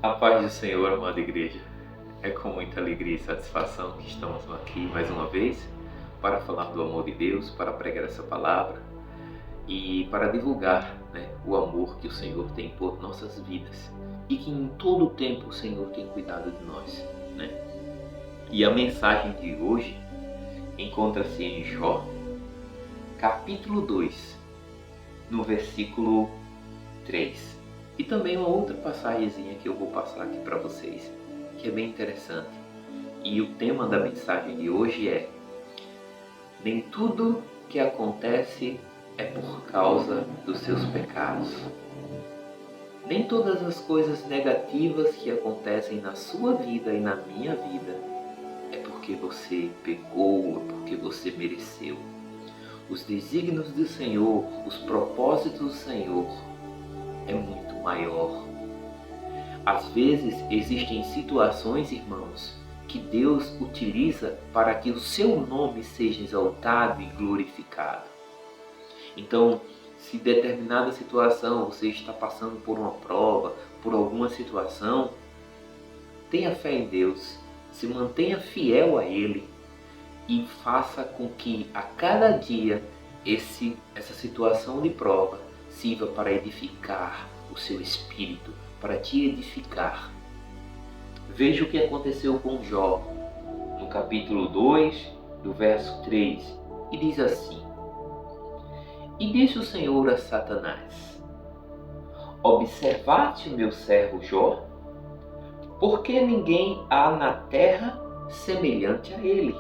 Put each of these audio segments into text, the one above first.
A paz do Senhor, amada igreja. É com muita alegria e satisfação que estamos aqui mais uma vez para falar do amor de Deus, para pregar essa palavra e para divulgar, o amor que o Senhor tem por nossas vidas e que em todo o tempo o Senhor tem cuidado de nós. E a mensagem de hoje encontra-se em Jó, capítulo 2, no versículo 3. E também uma outra passagemzinha que eu vou passar aqui para vocês, que é bem interessante. E o tema da mensagem de hoje é: nem tudo que acontece é por causa dos seus pecados. Nem todas as coisas negativas que acontecem na sua vida e na minha vida é porque você pecou, é porque você mereceu. Os desígnios do Senhor, os propósitos do Senhor é muito maior. Às vezes existem situações, irmãos, que Deus utiliza para que o seu nome seja exaltado e glorificado. Então, se determinada situação você está passando por uma prova, por alguma situação, tenha fé em Deus, se mantenha fiel a Ele e faça com que a cada dia essa situação de prova sirva para edificar o seu espírito, para te edificar. Veja o que aconteceu com Jó, no capítulo 2, do verso 3, e diz assim: E disse o Senhor a Satanás: Observaste o meu servo Jó? Porque ninguém há na terra semelhante a ele,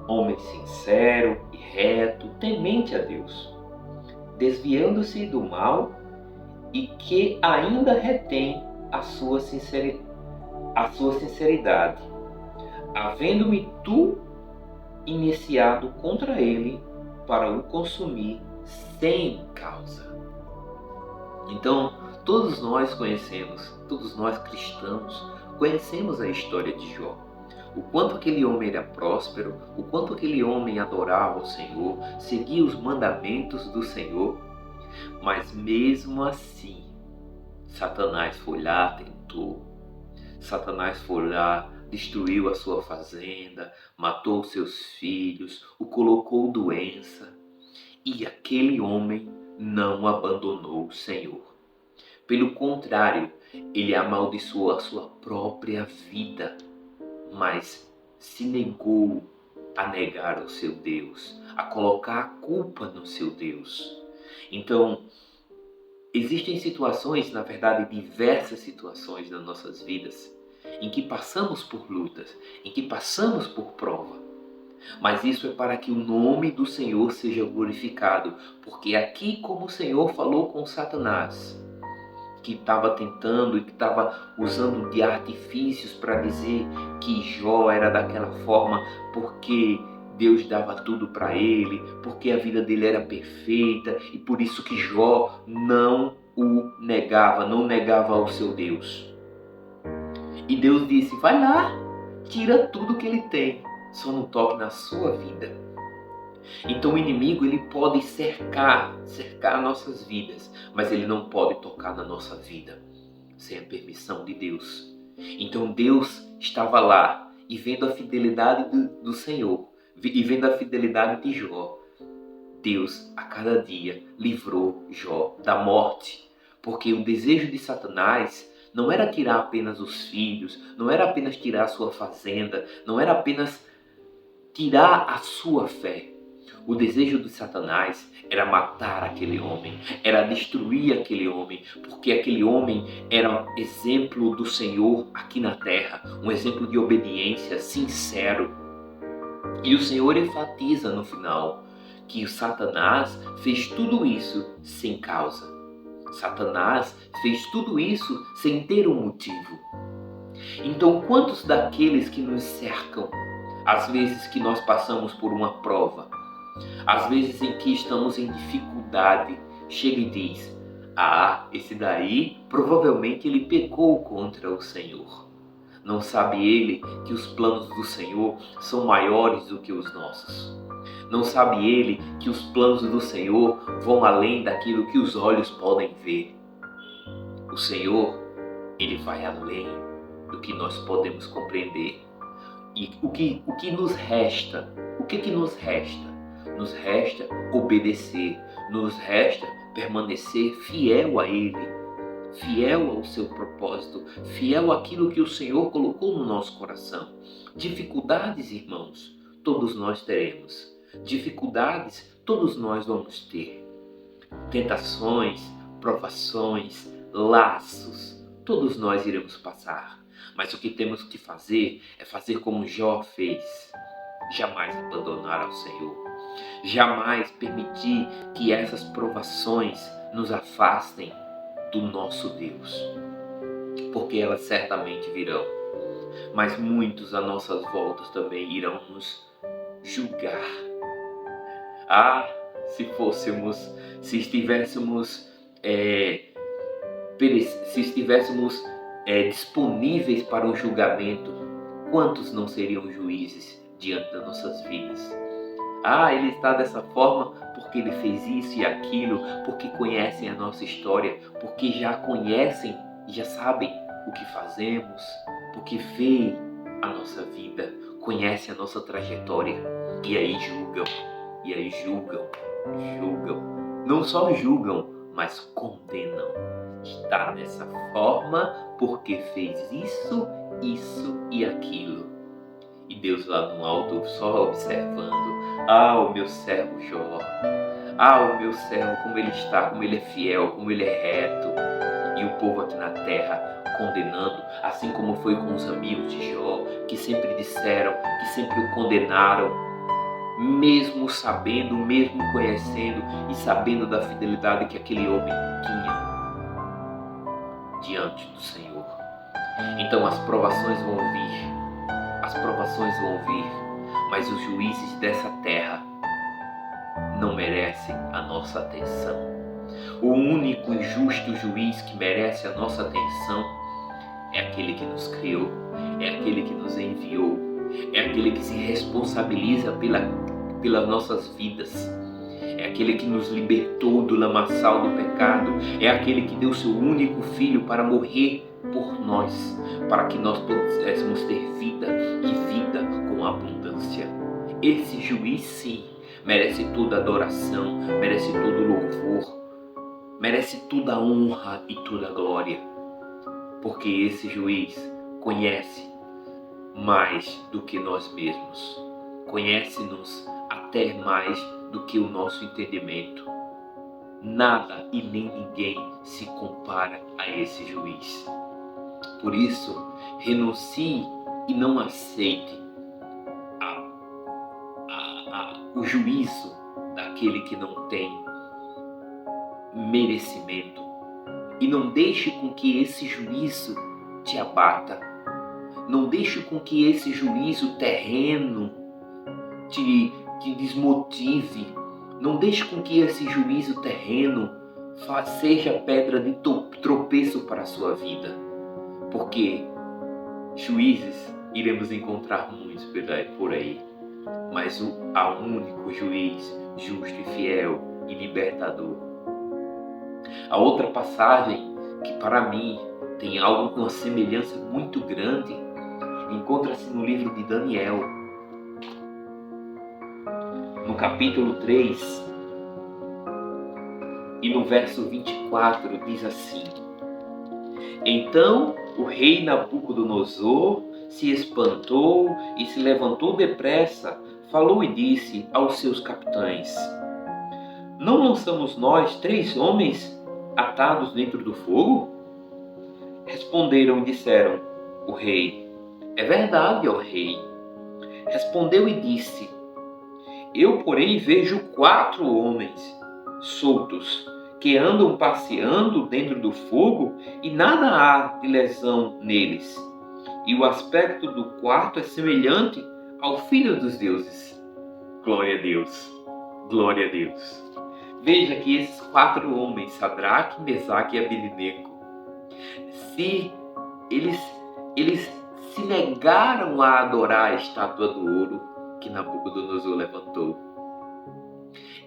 homem sincero e reto, temente a Deus, desviando-se do mal e que ainda retém a sua sinceridade, havendo-me tu iniciado contra ele para o consumir sem causa. Então, todos nós cristãos, conhecemos a história de Jó. O quanto aquele homem era próspero, o quanto aquele homem adorava o Senhor, seguia os mandamentos do Senhor, mas mesmo assim, Satanás foi lá, tentou. Satanás foi lá, destruiu a sua fazenda, matou seus filhos, o colocou doença. E aquele homem não abandonou o Senhor. Pelo contrário, ele amaldiçoou a sua própria vida, mas se negou a negar o seu Deus, a colocar a culpa no seu Deus. Então, existem situações, na verdade diversas situações nas nossas vidas, em que passamos por lutas, em que passamos por prova. Mas isso é para que o nome do Senhor seja glorificado, porque aqui, como o Senhor falou com Satanás, que estava tentando e que estava usando de artifícios para dizer que Jó era daquela forma porque Deus dava tudo para ele, porque a vida dele era perfeita e por isso que Jó não negava ao seu Deus. E Deus disse: vai lá, tira tudo que ele tem, só não toque na sua vida. Então o inimigo ele pode cercar nossas vidas, mas ele não pode tocar na nossa vida sem a permissão de Deus. Então Deus estava lá e vendo a fidelidade do Senhor e vendo a fidelidade de Jó, Deus a cada dia livrou Jó da morte, porque o desejo de Satanás não era tirar apenas os filhos, não era apenas tirar a sua fazenda, não era apenas tirar a sua fé. O desejo de Satanás era matar aquele homem, era destruir aquele homem, porque aquele homem era um exemplo do Senhor aqui na terra, um exemplo de obediência sincero. E o Senhor enfatiza no final que o Satanás fez tudo isso sem causa. Satanás fez tudo isso sem ter um motivo. Então, quantos daqueles que nos cercam, às vezes que nós passamos por uma prova, às vezes em que estamos em dificuldade, chega e diz: esse daí provavelmente ele pecou contra o Senhor. Não sabe ele que os planos do Senhor são maiores do que os nossos. Não sabe ele que os planos do Senhor vão além daquilo que os olhos podem ver. O Senhor Ele vai além do que nós podemos compreender. E o que nos resta? O que nos resta? Nos resta obedecer, nos resta permanecer fiel a Ele, fiel ao seu propósito, fiel àquilo que o Senhor colocou no nosso coração. Dificuldades, irmãos, todos nós teremos. Dificuldades, todos nós vamos ter. Tentações, provações, laços, todos nós iremos passar. Mas o que temos que fazer é fazer como Jó fez. Jamais abandonar ao Senhor. Jamais permitir que essas provações nos afastem do nosso Deus. Porque elas certamente virão. Mas muitos à nossas voltas também irão nos julgar. Se estivéssemos disponíveis para um julgamento, quantos não seriam juízes diante das nossas vidas? Ele está dessa forma porque ele fez isso e aquilo, porque conhecem a nossa história, porque já conhecem e já sabem o que fazemos, porque veem a nossa vida, conhecem a nossa trajetória, e aí julgam. Não só julgam, mas condenam. Está dessa forma porque fez isso e aquilo. E Deus lá no alto só observando. O meu servo Jó. O meu servo, como ele está, como ele é fiel, como ele é reto. E o povo aqui na terra condenando, assim como foi com os amigos de Jó, que sempre disseram, que sempre o condenaram, mesmo sabendo, mesmo conhecendo e sabendo da fidelidade que aquele homem tinha diante do Senhor. Então as provações vão vir, mas os juízes dessa terra não merecem a nossa atenção. O único e justo juiz que merece a nossa atenção é aquele que nos criou, é aquele que nos enviou, é aquele que se responsabiliza pelas nossas vidas, é aquele que nos libertou do lamaçal do pecado, é aquele que deu seu único filho para morrer por nós, para que nós pudéssemos ter vida e vida com abundância. Esse juiz, sim, merece toda adoração, merece todo louvor, merece toda honra e toda glória, porque esse juiz conhece mais do que nós mesmos, conhece-nos até mais do que o nosso entendimento. Nada e nem ninguém se compara a esse juiz. Por isso, renuncie e não aceite o juízo daquele que não tem merecimento. E não deixe com que esse juízo te abata. Não deixe com que esse juízo terreno te desmotive. Não deixe com que esse juízo terreno seja pedra de tropeço para a sua vida. Porque juízes iremos encontrar muitos por aí. Mas há um único juiz, justo e fiel e libertador. A outra passagem que para mim tem uma semelhança muito grande, encontra-se no livro de Daniel, no capítulo 3 e no verso 24, diz assim: Então o rei Nabucodonosor se espantou e se levantou depressa, falou e disse aos seus capitães: Não lançamos nós 3 homens atados dentro do fogo? Responderam e disseram o rei: É verdade, ó rei. Respondeu e disse: Eu, porém, vejo 4 homens soltos que andam passeando dentro do fogo e nada há de lesão neles. E o aspecto do quarto é semelhante ao Filho dos deuses. Glória a Deus, glória a Deus. Veja que esses 4 homens, Sadraque, Mesaque e Abednego, eles se negaram a adorar a estátua do ouro que Nabucodonosor levantou.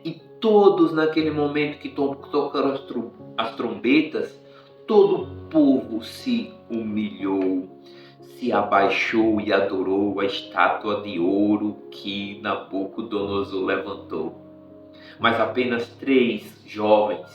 E todos naquele momento que tocaram as trombetas, todo o povo se humilhou, se abaixou e adorou a estátua de ouro que Nabucodonosor levantou. Mas apenas 3 jovens,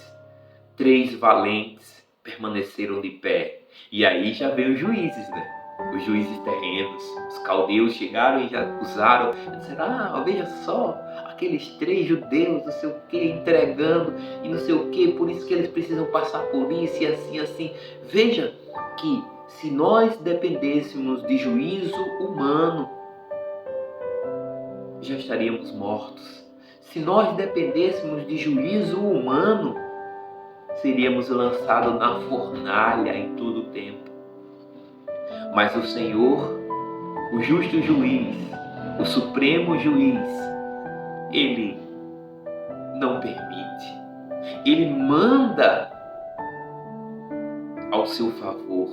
3 valentes permaneceram de pé. E aí já veio os juízes, né? Os juízes terrenos, os caldeus chegaram e já acusaram, disseram, veja só, aqueles 3 judeus, não sei o que, entregando e não sei o que, por isso que eles precisam passar por isso e assim, assim. Veja que se nós dependêssemos de juízo humano, já estaríamos mortos. Se nós dependêssemos de juízo humano, seríamos lançados na fornalha em todo o tempo. Mas o Senhor, o justo juiz, o supremo juiz, Ele não permite. Ele manda ao seu favor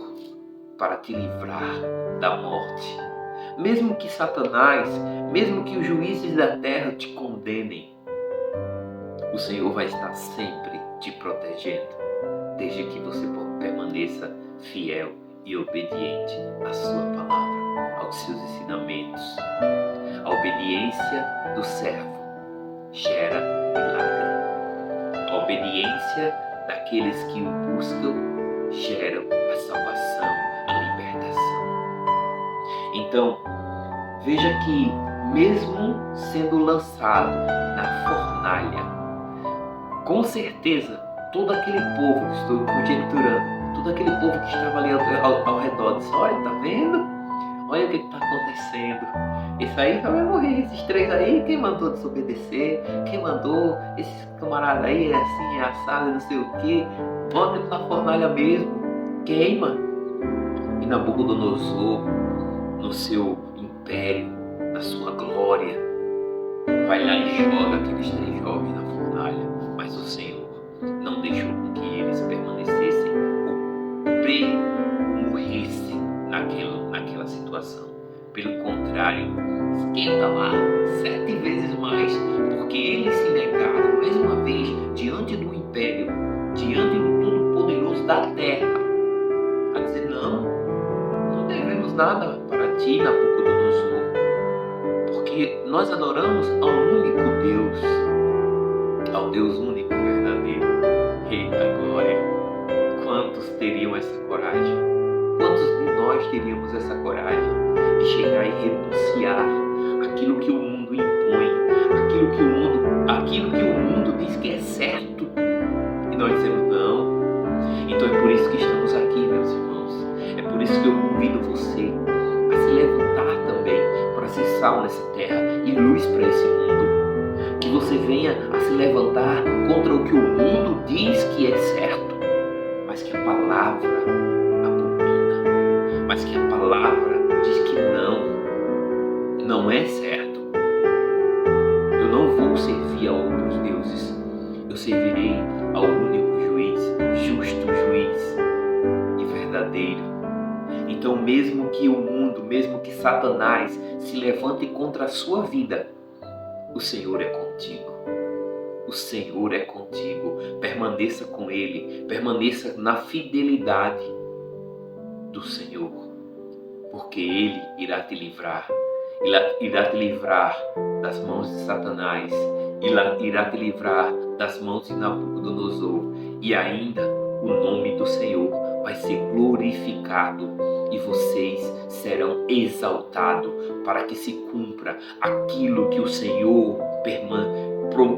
para te livrar da morte. Mesmo que Satanás, mesmo que os juízes da terra te condenem, o Senhor vai estar sempre te protegendo, desde que você permaneça fiel e obediente à sua palavra, aos seus ensinamentos. A obediência do servo gera milagre. A obediência daqueles que o buscam geram a salvação, a libertação. Então, veja que mesmo sendo lançado na fornalha, com certeza todo aquele povo, estou conjecturando, todo aquele povo que estava ali ao redor disse, olha, tá vendo? Olha o que está acontecendo. Esse aí vai morrer, esses 3 aí, quem mandou desobedecer? Quem mandou? Esses camaradas aí, é assim, é assado, não sei o que. Bota ele na fornalha mesmo, queima. E Nabucodonosor, no seu império, na sua glória, vai lá e joga aqueles 3 jovens na fornalha. Mas o Senhor não deixou que eles permanecessem ou morressem naquela situação. Pelo contrário, esquenta lá 7 vezes mais, porque eles se negaram mais uma vez diante do império, diante do Todo-Poderoso da terra, a dizer, não devemos nada para ti, Nabucodonosor, porque nós adoramos ao único Deus, ao Deus único verdadeiro, Rei da glória. Quantos teriam essa coragem? Quantos de nós teríamos essa coragem de chegar e renunciar aquilo que o mundo impõe, aquilo que o mundo diz que é certo, e nós dizemos não? Então é por isso que estamos aqui, meus irmãos. É por isso que eu convido você a se levantar também para ser sal nessa terra e luz para esse mundo. Que você venha a se levantar contra o que o mundo diz que é certo, mas que a palavra abomina, mas que a palavra diz que não é certo. Eu não vou servir a outros deuses, eu servirei ao único juiz, justo juiz e verdadeiro. Então, mesmo que o mundo, mesmo que Satanás se levante contra a sua vida, o Senhor é contigo. O Senhor é contigo. Permaneça com Ele. Permaneça na fidelidade do Senhor. Porque Ele irá te livrar. Irá te livrar das mãos de Satanás. Irá te livrar das mãos de Nabucodonosor. E ainda o nome do Senhor vai ser glorificado. E vocês serão exaltados para que se cumpra aquilo que o Senhor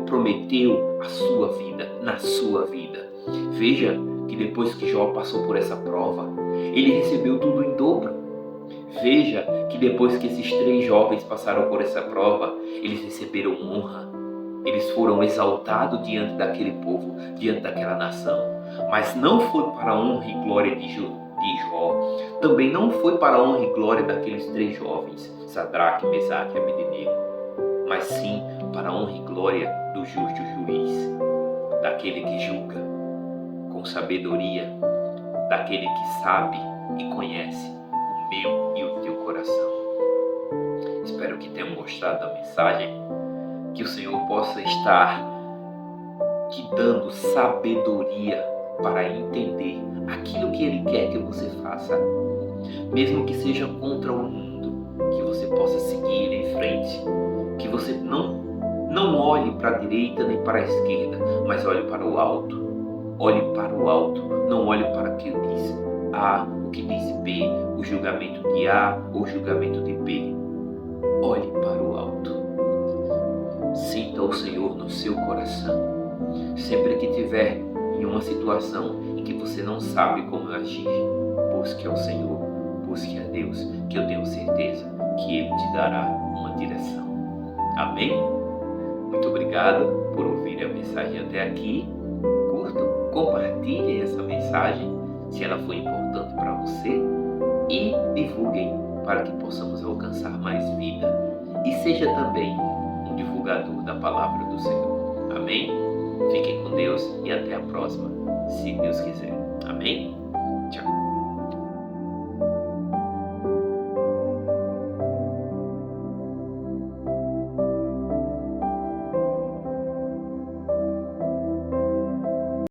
prometeu à sua vida, na sua vida. Veja que depois que Jó passou por essa prova, ele recebeu tudo em dobro. Veja que depois que esses 3 jovens passaram por essa prova, eles receberam honra. Eles foram exaltados diante daquele povo, diante daquela nação. Mas não foi para a honra e glória de Jó. Também não foi para a honra e glória daqueles 3 jovens, Sadraque, Mesaque e Abednego, mas sim para a honra e glória do justo juiz, daquele que julga com sabedoria, daquele que sabe e conhece o meu e o teu coração. Espero que tenham gostado da mensagem, que o Senhor possa estar te dando sabedoria para entender aquilo que Ele quer que você faça, mesmo que seja contra o mundo, que você possa seguir em frente, que você não olhe para a direita nem para a esquerda, mas olhe para o alto. Olhe para o alto, não olhe para o que diz A, o que diz B, o julgamento de A ou o julgamento de B. Olhe para o alto. Sinta o Senhor no seu coração. Sempre que tiver em uma situação em que você não sabe como agir, busque ao Senhor, busque a Deus, que eu tenho certeza que Ele te dará uma direção. Amém? Muito obrigado por ouvir a mensagem até aqui. Curtam, compartilhem essa mensagem, se ela foi importante para você, e divulguem para que possamos alcançar mais vida. E seja também um divulgador da palavra do Senhor. Amém? Fiquem com Deus e até a próxima, se Deus quiser. Amém? Tchau.